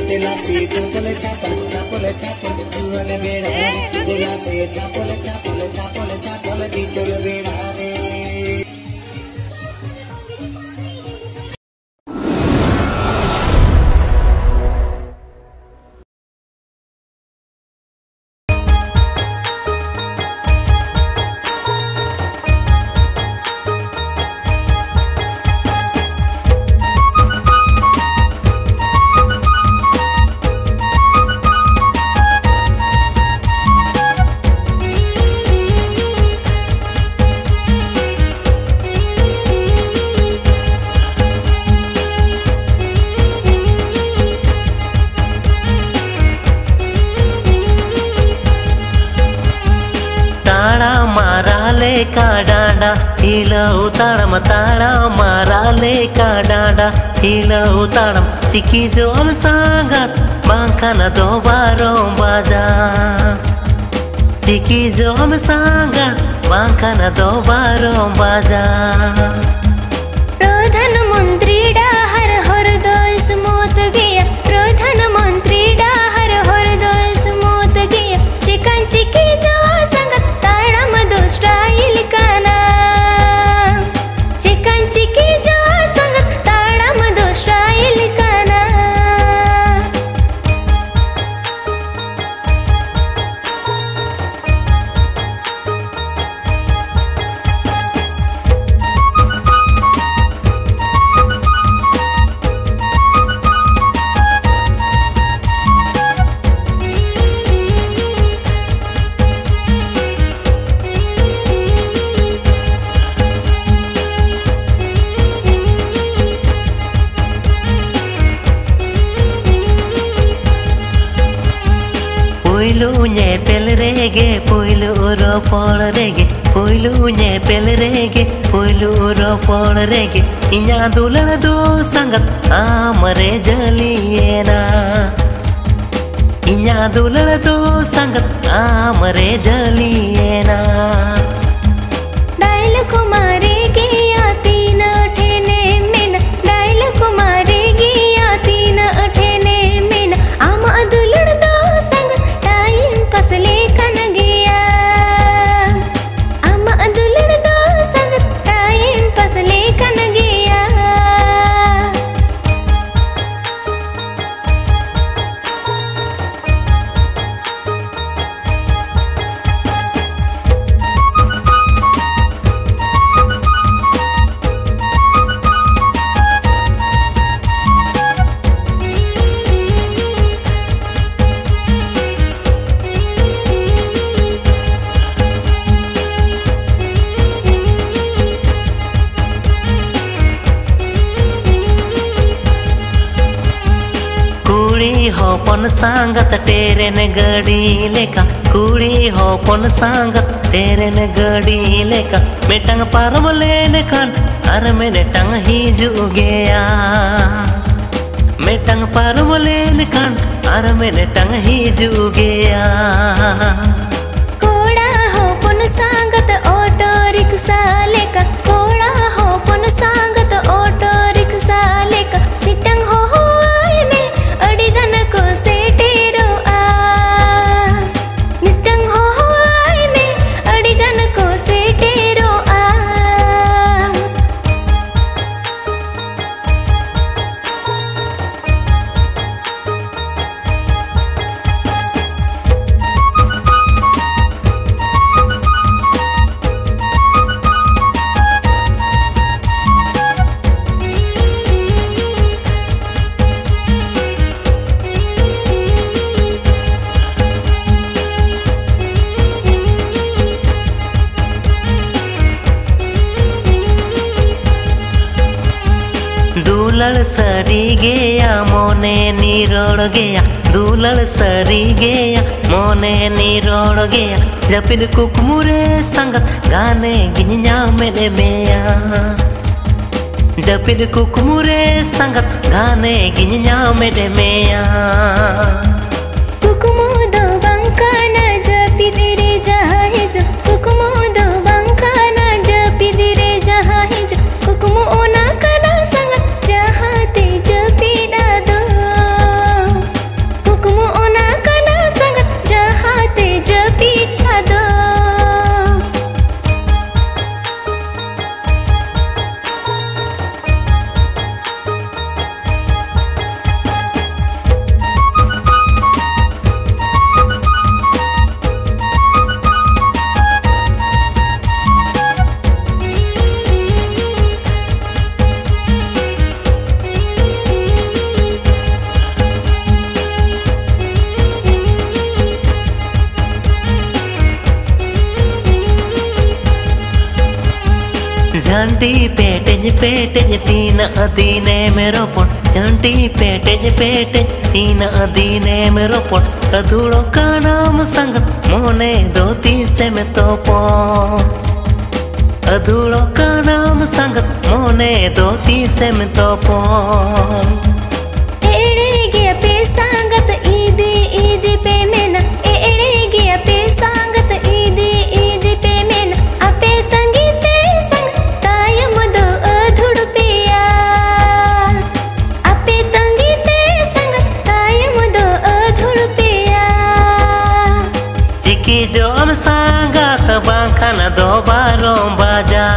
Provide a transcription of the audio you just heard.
दिला से चपल चपल चपल चपल चुरल बेड़ा दिला से चपल चपल चपल चपल दी चल बेड़ा रे। का डांडा हिलऊ ताड़म ताड़ा मारा ले का डांडा हिलऊ ताड़म चिकी जोम सांगत बांखना दो बारो बाजा चिकी जोम सांगत बांखना दो बारो बाजा। प्रधानमंत्री डाहर हर दोस मोत गया प्रधानमंत्री डाहर हर दोस मोत गया चिकन चिकी जो संगत ताड़म दो स्टाइल काना चिकन चिकी जो संगत ताड़म दो स्टाइल काना। Poilu nyepel rege, poilu ropol rege, poilu nyepel rege, poilu ropol rege. Inya dulan do sangat amare jaliyena. Inya dulan do sangat amare jaliyena. डायल कुमारी गया तीन अठेने मेना डायल कुमारी गया तीन अठेने मेना आम दुलड़ दो संग टाइम पसले कन गया आम दुलड़ दो संग टाइम पसले कन गया। Hopon sangat teren gadi leka kuri hopon sangat teren gadi leka metang paramolene kan armene tang hiju gaya metang paramolene kan armene tang hiju gaya। कोड़ा hopon sangat auto ricksha leka कोड़ा hopon sangat auto ricksha leka mitang ho ai me अडिगन को सेटेरो आ नितंग हो आई में अडिगन को सेटेरो आ। दुलड़ सरी गया मोने निरोड़ गया दुलड़ सरी गया मोने निरोड़ गया जपिन कुकमुरे संगत गाने गिन्या मेरे मेया जपिन कुकमुरे संगत गाने गिन्या मेरे मेया। कुकुमुदो बंकाना जपि दिरे जहाज कुकुमुदो बंकाना जपि दिरे जहाज कुकुमु ओना कना संगत जहाते जपि डादो झंटी पेटेज तीन अदीने मेरो पोट झंटी पेटेज तीन अदीने मेरो पोट अधूरो का नाम संगत मोने धोती से में तो पो अधूरो का नाम संगत मोने धोती से में तो पो एड़े गया पे संगत ईदी पे मेना एड़े गया पे संगत ईदी पे मेना अपे तंगी ते संग तायम दो अधूड़ पिया अपे तंगी ते संग तायम दो अधूड़ पिया चिकी जो हम संगत बांखन दो बारों बाजा